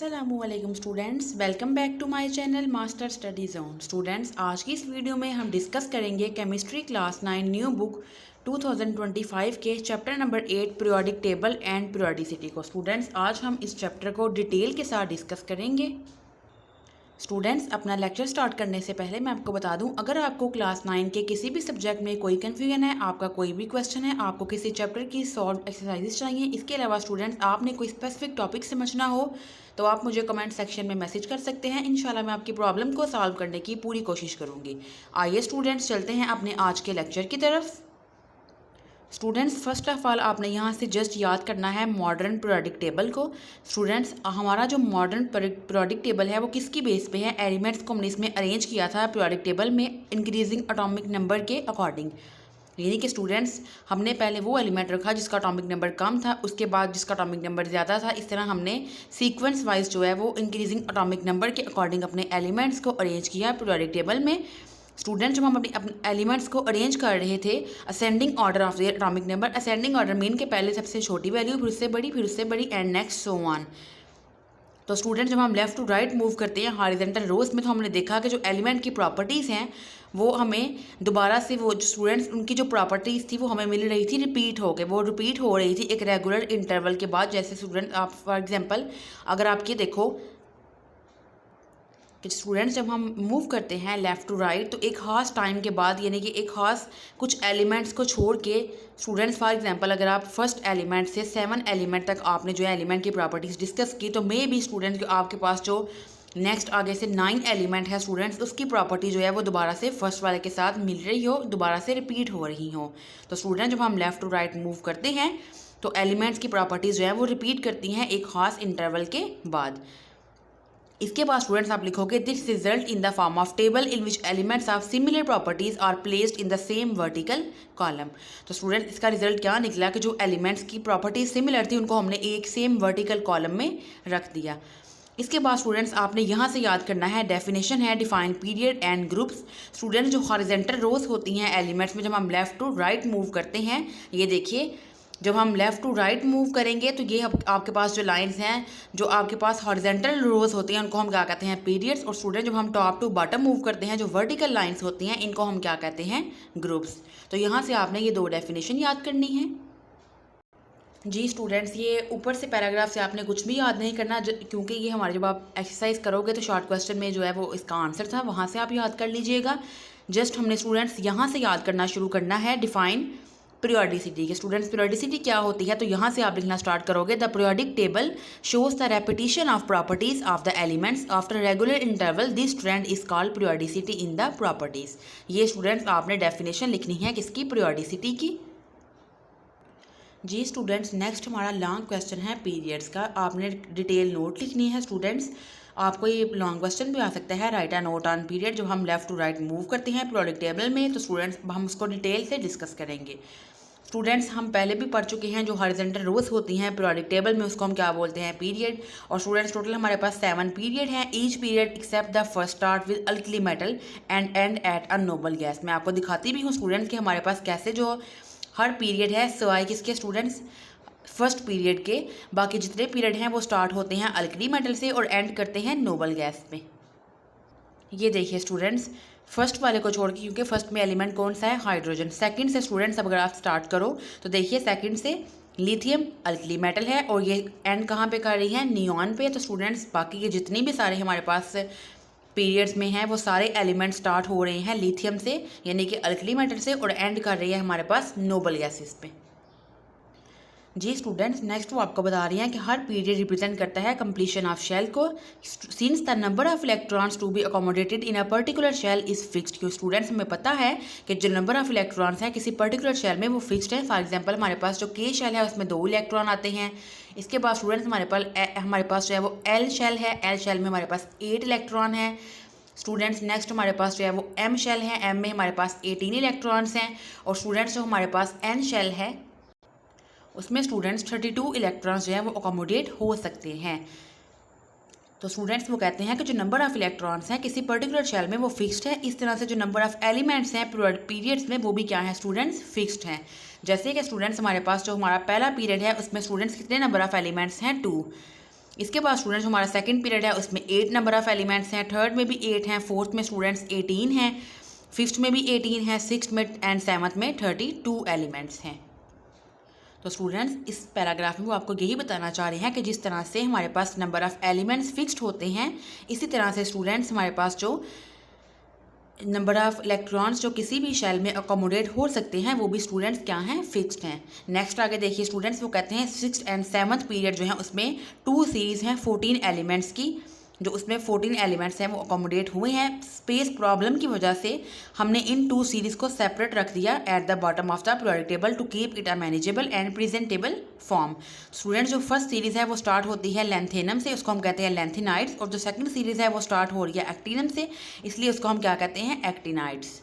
अस्सलामुअलैकुम students, welcome back to my channel Master Study Zone. Students, आज की इस वीडियो में हम डिस्कस करेंगे केमिस्ट्री क्लास 9 न्यू बुक 2025 के chapter number 8 periodic table and periodicity को। स्टूडेंट्स, आज हम इस चैप्टर को डिटेल के साथ डिस्कस करेंगे। स्टूडेंट्स, अपना लेक्चर स्टार्ट करने से पहले मैं आपको बता दूं, अगर आपको क्लास 9 के किसी भी सब्जेक्ट में कोई कन्फ्यूजन है, आपका कोई भी क्वेश्चन है, आपको किसी चैप्टर की सॉल्व एक्सरसाइजेस चाहिए, इसके अलावा स्टूडेंट्स आपने कोई स्पेसिफिक टॉपिक समझना हो तो आप मुझे कमेंट सेक्शन में मैसेज कर सकते हैं। इंशाल्लाह मैं आपकी प्रॉब्लम को सॉल्व करने की पूरी कोशिश करूँगी। आइए स्टूडेंट्स, चलते हैं अपने आज के लेक्चर की तरफ। स्टूडेंट्स, फर्स्ट ऑफ ऑल आपने यहाँ से जस्ट याद करना है मॉडर्न पीरियोडिक टेबल को। स्टूडेंट्स, हमारा जो मॉडर्न पीरियोडिक टेबल है वो किसकी बेस पे है? एलिमेंट्स को हमने इसमें अरेंज किया था पीरियोडिक टेबल में इंक्रीजिंग एटॉमिक नंबर के अकॉर्डिंग। यानी कि स्टूडेंट्स, हमने पहले वो एलिमेंट रखा जिसका एटॉमिक नंबर कम था, उसके बाद जिसका एटॉमिक नंबर ज़्यादा था। इस तरह हमने सीक्वेंस वाइज जो है वो इंक्रीजिंग एटॉमिक नंबर के अकॉर्डिंग अपने एलिमेंट्स को अरेंज किया पीरियोडिक टेबल में। स्टूडेंट्स, जब हम अपने एलिमेंट्स को अरेंज कर रहे थे ascending order of their atomic number, ascending order mean के पहले सबसे छोटी वैल्यू, फिर उससे बड़ी, फिर उससे बड़ी एंड नेक्स्ट सो ऑन। तो स्टूडेंट, जब हम लेफ्ट टू राइट मूव करते हैं हॉरिजॉन्टल रोज में, तो हमने देखा कि जो एलिमेंट की प्रॉपर्टीज़ हैं वो हमें दोबारा से वो जो स्टूडेंट्स उनकी जो प्रॉपर्टीज़ थी वो हमें मिल रही थी रिपीट होकर, वो रिपीट हो रही थी एक रेगुलर इंटरवल के बाद। जैसे स्टूडेंट आप फॉर एग्जांपल अगर आप ये देखो कि स्टूडेंट्स जब हम मूव करते हैं लेफ़्ट टू राइट तो एक ख़ास टाइम के बाद, यानी कि एक ख़ास कुछ एलिमेंट्स को छोड़ के, स्टूडेंट्स फॉर एग्जांपल अगर आप फर्स्ट एलिमेंट से 7 एलिमेंट तक आपने जो है एलिमेंट की प्रॉपर्टीज़ डिस्कस की, तो मे बी स्टूडेंट आपके पास जो नेक्स्ट आगे से 9 एलिमेंट है स्टूडेंट्स, उसकी प्रॉपर्टी जो है वो दोबारा से फर्स्ट वाले के साथ मिल रही हो, दोबारा से रिपीट हो रही हो। तो स्टूडेंट, जब हम लेफ़्ट टू राइट मूव करते हैं तो एलिमेंट्स की प्रॉपर्टीज़ जो है वो रिपीट करती हैं एक ख़ास इंटरवल के बाद। इसके बाद स्टूडेंट्स आप लिखोगे this result in the form of table in which elements of similar properties are placed in the same vertical column. तो स्टूडेंट, इसका रिजल्ट क्या निकला कि जो एलिमेंट्स की प्रॉपर्टीज सिमिलर थी उनको हमने एक सेम वर्टिकल कॉलम में रख दिया। इसके बाद स्टूडेंट्स आपने यहाँ से याद करना है डेफिनेशन है define period and groups. Students, जो हॉरिजॉन्टल रोज होती हैं एलिमेंट्स में, जब हम लेफ्ट टू राइट मूव करते हैं, ये देखिए जब हम लेफ़्ट टू राइट मूव करेंगे तो ये आपके पास जो लाइंस हैं, जो आपके पास हॉरिजॉन्टल रोज होती हैं, उनको हम क्या कहते हैं? पीरियड्स। और स्टूडेंट, जब हम टॉप टू बॉटम मूव करते हैं, जो वर्टिकल लाइंस होती हैं, इनको हम क्या कहते हैं? ग्रुप्स। तो यहाँ से आपने ये 2 डेफिनेशन याद करनी है। जी स्टूडेंट्स, ये ऊपर से पैराग्राफ से आपने कुछ भी याद नहीं करना, क्योंकि ये हमारे जब आप एक्सरसाइज करोगे तो शॉर्ट क्वेश्चन में जो है वो इसका आंसर था, वहाँ से आप याद कर लीजिएगा। जस्ट हमने स्टूडेंट्स यहाँ से याद करना शुरू करना है डिफाइन पीरियोडिसिटी के। स्टूडेंट्स, पीरियोडिसिटी क्या होती है? तो यहाँ से आप लिखना स्टार्ट करोगे the periodic table shows the repetition of properties of the elements after regular interval, this trend is called periodicity in the properties. ये स्टूडेंट्स आपने डेफिनेशन लिखनी है किसकी? पीरियोडिसिटी की। जी स्टूडेंट्स, नेक्स्ट हमारा लॉन्ग क्वेश्चन है पीरियड्स का। आपने डिटेल नोट लिखनी है स्टूडेंट्स। आपको ये लॉन्ग क्वेश्चन भी आ सकता है right a note on period. जब हम लेफ़्ट टू राइट मूव करते हैं पीरियोडिक टेबल में तो स्टूडेंट्स हम उसको डिटेल से डिस्कस करेंगे। स्टूडेंट्स, हम पहले भी पढ़ चुके हैं जो हॉरिजॉन्टल रोज होती हैं पीरियोडिक टेबल में, उसको हम क्या बोलते हैं? पीरियड। और स्टूडेंट्स, टोटल हमारे पास 7 पीरियड हैं। Each period except the first start with alkali metal and end at a noble gas. मैं आपको दिखाती भी हूँ स्टूडेंट्स कि हमारे पास कैसे जो हर पीरियड है सिवाय किसके? स्टूडेंट्स, फर्स्ट पीरियड के। बाकी जितने पीरियड हैं वो स्टार्ट होते हैं अल्कली मेटल से और एंड करते हैं नोबल गैस में। ये देखिए स्टूडेंट्स, फर्स्ट वाले को छोड़ के, क्योंकि फर्स्ट में एलिमेंट कौन सा है? हाइड्रोजन। सेकंड से स्टूडेंट्स अब अगर आप स्टार्ट करो तो देखिए सेकंड से लिथियम अल्कली मेटल है और ये एंड कहाँ पे कर रही है? नियॉन पे। तो स्टूडेंट्स, बाकी के जितनी भी सारे हमारे पास पीरियड्स में हैं वो सारे एलिमेंट स्टार्ट हो रहे हैं लिथियम से, यानी कि अल्कली मेटल से, और एंड कर रही है हमारे पास नोबल गैसेस पे। जी स्टूडेंट्स, नेक्स्ट वो आपको बता रही हैं कि हर पीरियड रिप्रेजेंट करता है कंप्लीशन ऑफ शेल को। Since the number of electrons to be accommodated in a particular shell is fixed. क्यों स्टूडेंट्स, हमें पता है कि जो नंबर ऑफ इलेक्ट्रॉन्स हैं किसी पर्टिकुलर शेल में वो फिक्स्ड है। फॉर एग्जांपल हमारे पास जो के शेल है उसमें 2 इलेक्ट्रॉन आते हैं। इसके बाद स्टूडेंट्स हमारे पास जो है वो एल शेल है। एल शेल में हमारे पास 8 इलेक्ट्रॉन है। स्टूडेंट्स, नेक्स्ट हमारे पास जो है वो एम शेल है। एम में हमारे पास 18 इलेक्ट्रॉन्स हैं। और स्टूडेंट्स, जो हमारे पास एन शेल है उसमें स्टूडेंट्स 32 इलेक्ट्रॉन्स जो है वो अकोमोडेट हो सकते हैं। तो स्टूडेंट्स वो कहते हैं कि जो नंबर ऑफ इलेक्ट्रॉन्स हैं किसी पर्टिकुलर शेल में वो फिक्स्ड है। इस तरह से जो नंबर ऑफ एलिमेंट्स हैं पीरियड्स में वो भी क्या है? स्टूडेंट्स फिक्स्ड हैं। जैसे कि स्टूडेंट्स हमारे पास जो हमारा पहला पीरियड है उसमें स्टूडेंट्स कितने नंबर ऑफ एलिमेंट्स हैं? 2। इसके बाद स्टूडेंट्स हमारा सेकंड पीरियड है, उसमें 8 नंबर ऑफ एलिमेंट्स हैं, थर्ड में भी 8 हैं, फोर्थ में स्टूडेंट्स 18 हैं, फिफ्थ में भी 18 हैं, सिक्स्थ में एंड सेवन्थ में 32 एलिमेंट्स हैं। तो स्टूडेंट्स इस पैराग्राफ में वो आपको यही बताना चाह रहे हैं कि जिस तरह से हमारे पास नंबर ऑफ़ एलिमेंट्स फिक्स्ड होते हैं, इसी तरह से स्टूडेंट्स हमारे पास जो नंबर ऑफ़ इलेक्ट्रॉन्स जो किसी भी शेल में अकोमोडेट हो सकते हैं वो भी स्टूडेंट्स क्या हैं, फिक्स्ड हैं। नेक्स्ट आगे देखिए स्टूडेंट्स, वो कहते हैं सिक्स्थ एंड सेवन्थ पीरियड जो है उसमें 2 सीरीज़ हैं 14 एलिमेंट्स की, जो उसमें 14 एलिमेंट्स हैं वो अकोमोडेट हुए हैं। स्पेस प्रॉब्लम की वजह से हमने इन 2 सीरीज़ को सेपरेट रख दिया at the bottom of the periodic table to keep it a manageable and presentable form. Students जो फर्स्ट सीरीज़ है वो स्टार्ट होती है लेंथेनम से, उसको हम कहते हैं लेंथेनाइड्स, और जो सेकंड सीरीज़ है वो स्टार्ट हो रही है एक्टिनम से, इसलिए उसको हम क्या कहते हैं, एक्टिनाइड्स।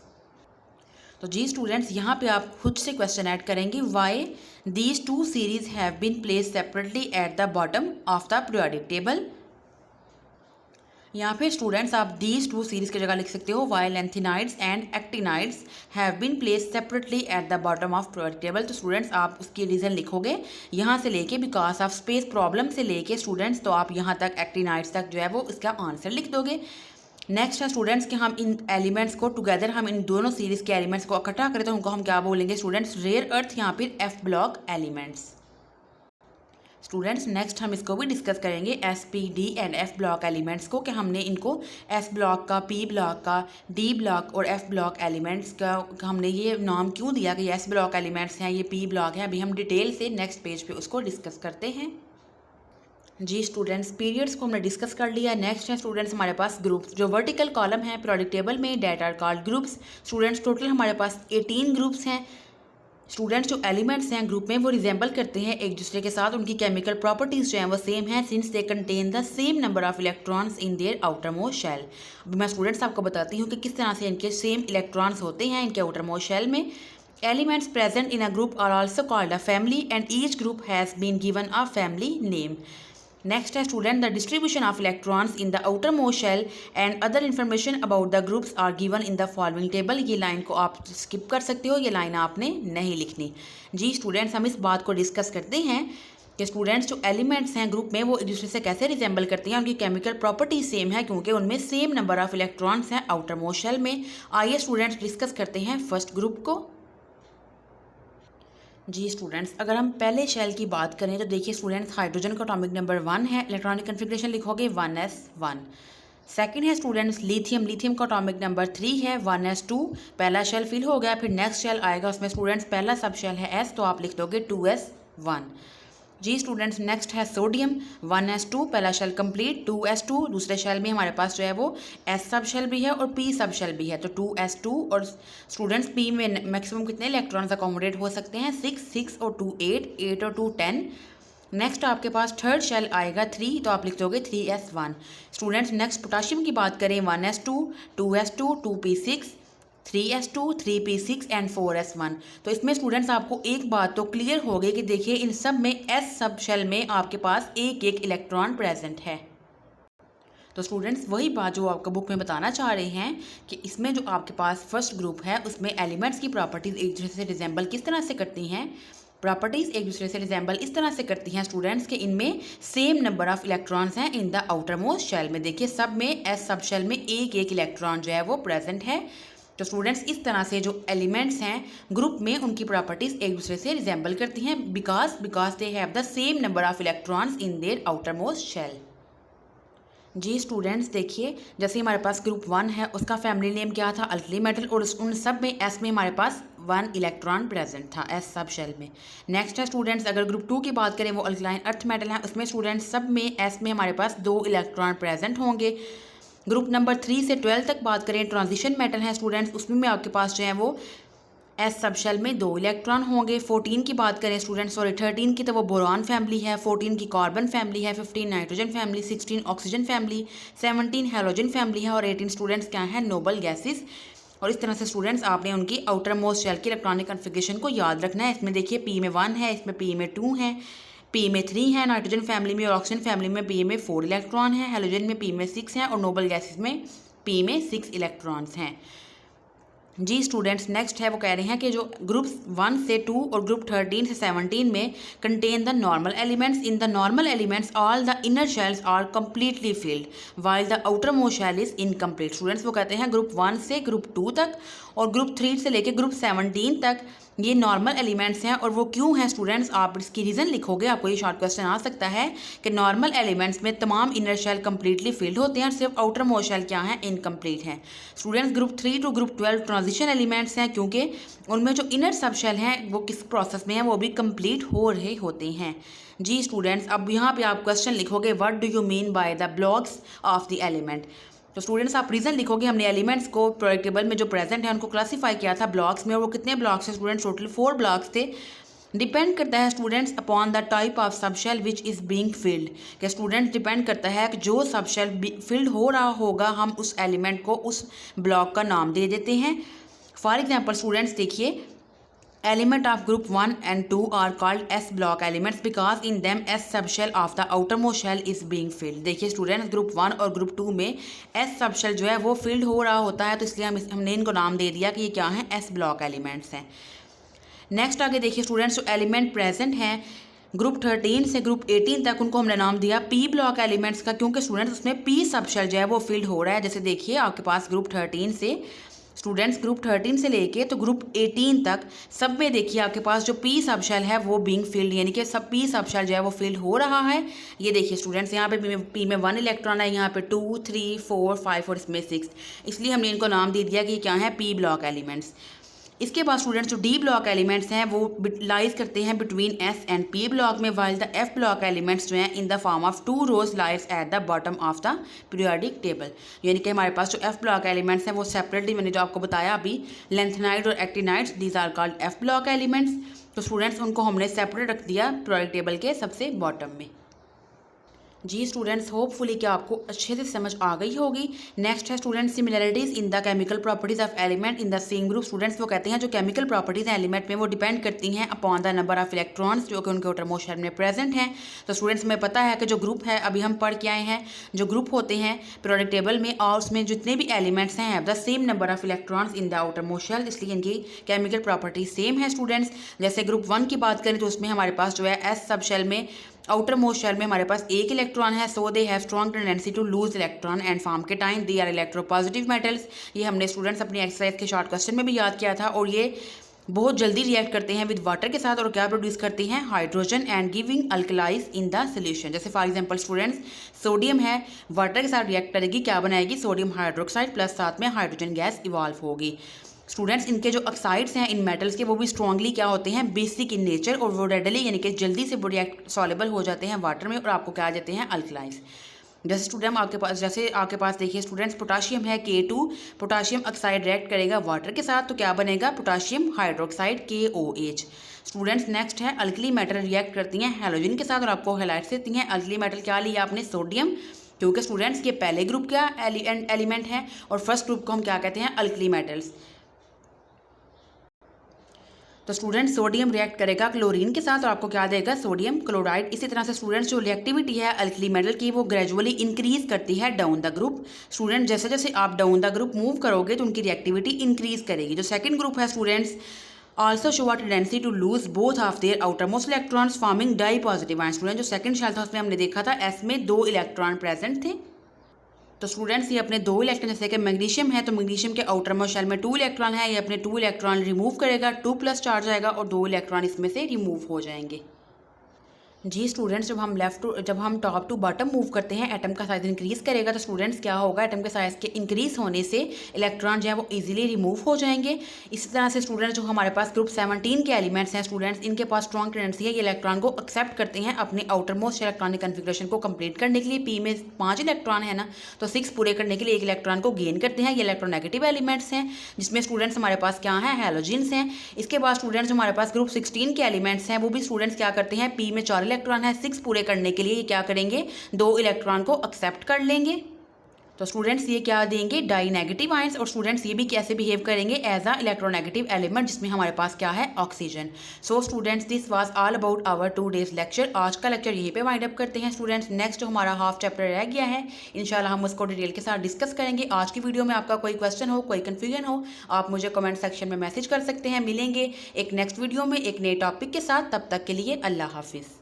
तो जी स्टूडेंट्स यहाँ पे आप खुद से क्वेश्चन ऐड करेंगे, why these 2 series have been placed separately at the bottom of the periodic table. यहाँ पे स्टूडेंट्स आप दीज 2 सीरीज़ की जगह लिख सकते हो, why lanthanides and actinides have been placed separately at the bottom of periodic table. तो students आप उसकी रीज़न लिखोगे यहाँ से लेके बिकॉज ऑफ स्पेस प्रॉब्लम से लेके स्टूडेंट्स, तो आप यहाँ तक एक्टिनाइड्स तक जो है वो इसका आंसर लिख दोगे। नेक्स्ट है स्टूडेंट्स कि हम इन एलिमेंट्स को टुगेदर, हम इन दोनों सीरीज़ के एलिमेंट्स को इकट्ठा करें तो उनको हम क्या बोलेंगे स्टूडेंट्स, रेयर अर्थ या फिर F block elements. Students next हम इसको भी डिस्कस करेंगे S P D and F block elements को, कि हमने इनको एस ब्लॉक का, पी ब्लॉक का, डी ब्लॉक और एफ ब्लॉक एलिमेंट्स का हमने ये नाम क्यों दिया कि एस ब्लॉक एलिमेंट्स हैं, ये पी ब्लॉक है। अभी हम डिटेल से नेक्स्ट पेज पे उसको डिस्कस करते हैं। जी स्टूडेंट्स पीरियड्स को हमने डिस्कस कर लिया। नेक्स्ट है स्टूडेंट्स हमारे पास ग्रुप्स, जो वर्टिकल कॉलम है पीरियोडिक टेबल में, that are called groups. Students total हमारे पास 18 ग्रुप्स हैं। स्टूडेंट्स जो एलिमेंट्स हैं ग्रुप में वो रिजेंबल करते हैं एक दूसरे के साथ, उनकी केमिकल प्रॉपर्टीज़ जो हैं वो सेम हैं, since they contain the same number of electrons in their outer most shell. अभी मैं स्टूडेंट्स आपको बताती हूँ कि किस तरह से इनके सेम इलेक्ट्रॉन्स होते हैं इनके आउटर मोस्ट शेल में। Elements present in a group are also called a family and each group has been given a family name. Next है student, the distribution of electrons in the outer most shell and other information about the groups are given in the following table. ये line को आप skip कर सकते हो, ये line आपने नहीं लिखनी। जी स्टूडेंट्स हम इस बात को डिस्कस करते हैं कि स्टूडेंट्स जो एलिमेंट्स हैं ग्रुप में वो एक दूसरे से कैसे रिजेंबल करते हैं, उनकी केमिकल प्रॉपर्टी सेम है क्योंकि उनमें सेम नंबर ऑफ इलेक्ट्रॉन्स हैं आउटर मोस्ट शेल में। आइए स्टूडेंट्स डिस्कस करते हैं फर्स्ट ग्रुप को। जी स्टूडेंट्स अगर हम पहले शेल की बात करें तो देखिए स्टूडेंट्स हाइड्रोजन का एटॉमिक नंबर 1 है, इलेक्ट्रॉनिक कन्फिग्रेशन लिखोगे 1s1। सेकंड है स्टूडेंट्स लिथियम, लिथियम का एटॉमिक नंबर 3 है, 1s2। पहला शेल फिल हो गया, फिर नेक्स्ट शेल आएगा, उसमें स्टूडेंट्स पहला सब शेल है s, तो आप लिख दोगे 2s1। जी स्टूडेंट्स नेक्स्ट है सोडियम, 1s2 पहला शेल कंप्लीट, 2s2 दूसरे शेल में हमारे पास जो है वो s सब शेल भी है और p सब शेल भी है, तो 2s2। और स्टूडेंट्स p में मैक्सिमम कितने इलेक्ट्रॉन्स अकोमोडेट हो सकते हैं, 6 और 2 8 और 2 10। नेक्स्ट आपके पास थर्ड शेल आएगा 3, तो आप लिख दोगे 3s1। स्टूडेंट्स नेक्स्ट पोटाशियम की बात करें 1s2 2s2 2p6 3s2 3p6 and 4s1। तो इसमें स्टूडेंट्स आपको एक बात तो क्लियर हो गई कि देखिए इन सब में s सब शेल में आपके पास एक एक इलेक्ट्रॉन प्रेजेंट है। तो स्टूडेंट्स वही बात जो आपका बुक में बताना चाह रहे हैं कि इसमें जो आपके पास फर्स्ट ग्रुप है उसमें एलिमेंट्स की प्रॉपर्टीज़ एक दूसरे से रिजेंबल किस तरह से करती हैं, प्रॉपर्टीज़ एक दूसरे से रिजेंबल इस तरह से करती हैं स्टूडेंट्स कि इनमें सेम नंबर ऑफ इलेक्ट्रॉन्स हैं in the outer most shell में। देखिए सब में s सब शेल में एक एक इलेक्ट्रॉन जो है वो प्रेजेंट है। तो स्टूडेंट्स इस तरह से जो एलिमेंट्स हैं ग्रुप में उनकी प्रॉपर्टीज़ एक दूसरे से रिजेंबल करती हैं because they have the same number of electrons in their outer most shell. जी स्टूडेंट्स देखिए जैसे हमारे पास ग्रुप 1 है उसका फैमिली नेम क्या था, अल्कली मेटल, और उन सब में s में हमारे पास 1 इलेक्ट्रॉन प्रेजेंट था s सब शेल में। नेक्स्ट है स्टूडेंट्स अगर ग्रुप 2 की बात करें वो अल्कलाइन अर्थ मेटल है, उसमें स्टूडेंट्स सब में s में हमारे पास 2 इलेक्ट्रॉन प्रेजेंट होंगे। ग्रुप नंबर 3 से 12 तक बात करें ट्रांजिशन मेटल है स्टूडेंट्स, उसमें आपके पास जो है वो एस सब शेल में 2 इलेक्ट्रॉन होंगे। 14 की बात करें स्टूडेंट्स, सॉरी 13 की तो वो बोरॉन फैमिली है, 14 की कार्बन फैमिली है, 15 nitrogen family, 16 oxygen family, 17 halogen family है और 18 स्टूडेंट्स क्या है, नोबल गैसेस। और इस तरह से स्टूडेंट्स आपने उनकी आउटर मोस्ट शेल की इलेक्ट्रॉनिक कन्फिगरेशन को याद रखना है। इसमें देखिए p में 1 है, इसमें p में 2 है, p में 3 है नाइट्रोजन फैमिली में, और ऑक्सीजन फैमिली में p में 4 इलेक्ट्रॉन है, हैलोजन में p में 6 है और नोबल गैसेस में p में 6 इलेक्ट्रॉन्स हैं। जी स्टूडेंट्स, नेक्स्ट है वो कह रहे हैं कि जो ग्रुप 1 से 2 और ग्रुप 13 से 17 में contain the normal elements. In the normal elements all the inner shells are completely filled while the outer most shell is incomplete. Students वो कहते हैं ग्रुप 1 से ग्रुप 2 तक और ग्रुप 3 से लेकर ग्रुप 17 तक ये नॉर्मल एलिमेंट्स हैं। और वो क्यों हैं स्टूडेंट्स, आप इसकी रीज़न लिखोगे, आपको ये शॉर्ट क्वेश्चन आ सकता है कि नॉर्मल एलिमेंट्स में तमाम इनर शेल कंप्लीटली फिल्ड होते हैं और सिर्फ आउटर मोस्ट शेल क्या है, इनकम्प्लीट है। Students group 3 to group 12 transition elements हैं क्योंकि उनमें जो इनर सब शेल हैं वो किस प्रोसेस में हैं, वो भी कंप्लीट हो रहे होते हैं। जी स्टूडेंट्स, अब यहाँ पे आप क्वेश्चन लिखोगे what do you mean by the blocks of the element. तो स्टूडेंट्स आप रीज़न लिखोगे, हमने एलिमेंट्स को प्रोडक्ट टेबल में जो प्रेजेंट है उनको क्लासीफाई किया था ब्लॉक्स में, और वो कितने ब्लॉक्स हैं स्टूडेंट्स, टोटल 4 ब्लॉक्स थे। डिपेंड करता है students upon the type of subshell which is being field, कि स्टूडेंट्स डिपेंड करता है कि जो सबशेल फिल्ड हो रहा होगा हम उस एलिमेंट को उस ब्लॉक का नाम दे देते हैं। फॉर एग्जाम्पल स्टूडेंट्स देखिए, element of group 1 and 2 are called S block elements because in them S subshell of the outermost shell is being filled। देखिए स्टूडेंट्स ग्रुप 1 और ग्रुप 2 में S सबशेल जो है वो फिल्ड हो रहा होता है, तो इसलिए हमने इनको नाम दे दिया कि ये क्या है, S ब्लॉक एलिमेंट्स हैं। नेक्स्ट आगे देखिए स्टूडेंट्स, जो एलिमेंट प्रेजेंट हैं ग्रुप 13 से ग्रुप 18 तक उनको हमने नाम दिया P ब्लॉक एलिमेंट्स का, क्योंकि स्टूडेंट्स उसमें P सबशेल जो है वो फिल्ड हो रहा है। जैसे देखिए आपके पास ग्रुप 13 से स्टूडेंट्स ग्रुप 13 से लेके तो ग्रुप 18 तक सब में देखिए आपके पास जो पी सबशेल है वो बीइंग फिल्ड, यानी कि सब पी सबशेल जो है वो फिल्ड हो रहा है। ये देखिए स्टूडेंट्स, यहाँ पे पी में 1 इलेक्ट्रॉन है, यहाँ पे 2 3 4 5 और इसमें 6, इसलिए हमने इनको नाम दे दिया कि ये क्या है, पी ब्लॉक एलिमेंट्स। इसके बाद स्टूडेंट्स जो डी ब्लॉक एलिमेंट्स हैं वो लाइज करते हैं between S and P block में, while the F block elements जो हैं in the form of 2 rows lies at the bottom of the periodic table. यानी कि हमारे पास जो एफ ब्लॉक एलिमेंट्स हैं वो सेपरेटली, मैंने जो आपको बताया अभी, लेंथेनाइड और actinides, these are called F block elements. तो स्टूडेंट्स उनको हमने सेपरेट रख दिया पीरियोडिक टेबल के सबसे बॉटम में। जी स्टूडेंट्स, होपफुली क्या आपको अच्छे से समझ आ गई होगी। नेक्स्ट है students similarities in the chemical properties of element in the same group. Students वो कहते हैं जो केमिकल प्रॉपर्टीज़ हैं एलिमेंट में वो डिपेंड करती हैं upon the number of electrons जो कि उनके आउटरमोस्ट शेल में प्रेजेंट हैं। तो स्टूडेंट्स हमें पता है कि जो ग्रुप है, अभी हम पढ़ के आए हैं, जो ग्रुप होते हैं पीरियोडिक टेबल में और उसमें जितने भी एलिमेंट्स हैं have the same number of electrons in the outermost shell, इसलिए इनकी केमिकल प्रॉपर्टीज सेम है स्टूडेंट्स। जैसे ग्रुप 1 की बात करें तो उसमें हमारे पास जो है एस सब शेल में, आउटर मोस्ट शेल में हमारे पास 1 इलेक्ट्रॉन है, so they have strong tendency to lose electron and form के time they are electropositive metals. ये हमने स्टूडेंट्स अपनी एक्सरसाइज के शॉर्ट क्वेश्चन में भी याद किया था। और ये बहुत जल्दी रिएक्ट करते हैं विद वाटर के साथ और क्या प्रोड्यूस करते हैं, hydrogen and giving alkalis in the solution. जैसे फॉर एग्जांपल स्टूडेंट्स सोडियम है, वाटर के साथ रिएक्ट करेगी, क्या बनाएगी, सोडियम हाइड्रोक्साइड प्लस साथ में हाइड्रोजन गैस इवॉल्व होगी। स्टूडेंट्स इनके जो ऑक्साइड्स हैं इन मेटल्स के वो भी स्ट्रांगली क्या होते हैं, बेसिक इन नेचर, और वो रेडली यानी कि जल्दी से वो रिएक्ट सॉलेबल हो जाते हैं वाटर में और आपको क्या आ जाते हैं, अल्कलाइज। जैसे स्टूडेंट आपके पास देखिए स्टूडेंट्स पोटाशियम है K2, पोटाशियम ऑक्साइड रिएक्ट करेगा वाटर के साथ तो क्या बनेगा, potassium hydroxide KOH। Students next है अल्कली मेटल रिएक्ट करती हैं हैलोजन के साथ और आपको हाइलाइट्स देती हैं। अल्कली मेटल क्या लिया आपने, सोडियम, क्योंकि स्टूडेंट्स ये पहले ग्रुप का एलिमेंट है और फर्स्ट ग्रुप को हम क्या कहते हैं, अल्कली मेटल्स। तो स्टूडेंट सोडियम रिएक्ट करेगा क्लोरीन के साथ और आपको क्या देगा, सोडियम क्लोराइड। इसी तरह से स्टूडेंट्स जो रिएक्टिविटी है अल्कली मेटल की वो ग्रेजुअली इंक्रीज करती है डाउन द ग्रुप। स्टूडेंट जैसे जैसे आप डाउन द ग्रुप मूव करोगे तो उनकी रिएक्टिविटी इंक्रीज करेगी। जो सेकंड ग्रुप है students also show a tendency to lose both of their outermost electrons forming di positive ion. Student जो सेकंड शेल था उसमें हमने देखा था एस में 2 इलेक्ट्रॉन प्रेजेंट थे। तो स्टूडेंट्स ये अपने 2 इलेक्ट्रॉन, जैसे कि मैग्नीशियम है तो मैग्नीशियम के आउटरमोस्ट शेल में 2 इलेक्ट्रॉन है, ये अपने 2 इलेक्ट्रॉन रिमूव करेगा, 2+ चार्ज आएगा और 2 इलेक्ट्रॉन इसमें से रिमूव हो जाएंगे। जी स्टूडेंट्स जब हम टॉप टू बॉटम मूव करते हैं एटम का साइज इंक्रीज करेगा तो स्टूडेंट्स क्या होगा, एटम के साइज के इंक्रीज होने से इलेक्ट्रॉन जो है वो इजीली रिमूव हो जाएंगे। इसी तरह से स्टूडेंट्स जो हमारे पास ग्रुप 17 के एलिमेंट्स हैं स्टूडेंट्स, इनके पास स्ट्रॉन्ग टेंडेंसी है, ये इलेक्ट्रॉन को एक्सेप्ट करते हैं अपने आउटर मोस्ट इलेक्ट्रॉनिक कन्फिग्रेशन को कंप्लीट करने के लिए। पी में 5 इलेक्ट्रॉन है ना, तो 6 पूरे करने के लिए 1 इलेक्ट्रॉन को गेन करते हैं। ये इलेक्ट्रोनेगेटिव एलिमेंट्स हैं जिसमें स्टूडेंट्स हमारे पास क्या है, हैलोजेंस हैं। इसके बाद स्टूडेंट्स हमारे पास ग्रुप 16 के एलिमेंट्स हैं, वो भी स्टूडेंट्स क्या करते हैं, पी में 4 इलेक्ट्रॉन है, 6 पूरे करने के लिए ये क्या करेंगे, 2 इलेक्ट्रॉन को एक्सेप्ट कर लेंगे। तो स्टूडेंट्स ये क्या देंगे, डाई नेगेटिव आयंस, और स्टूडेंट्स ये भी कैसे बिहेव करेंगे, एज अ इलेक्ट्रोनेगेटिव एलिमेंट, जिसमें हमारे पास क्या है, oxygen. So students this was all about our 2 days lecture. आज का लेक्चर यहीं पे वाइंड अप करते हैं स्टूडेंट्स। नेक्स्ट हमारा हाफ चैप्टर रह गया है, इंशाल्लाह हम उसको डिटेल के साथ डिस्कस करेंगे। आज की वीडियो में आपका कोई क्वेश्चन हो, कोई कन्फ्यूजन हो, आप मुझे कमेंट सेक्शन में मैसेज कर सकते हैं। मिलेंगे एक नेक्स्ट वीडियो में एक नए टॉपिक के साथ, तब तक के लिए अल्लाह हाफिज़।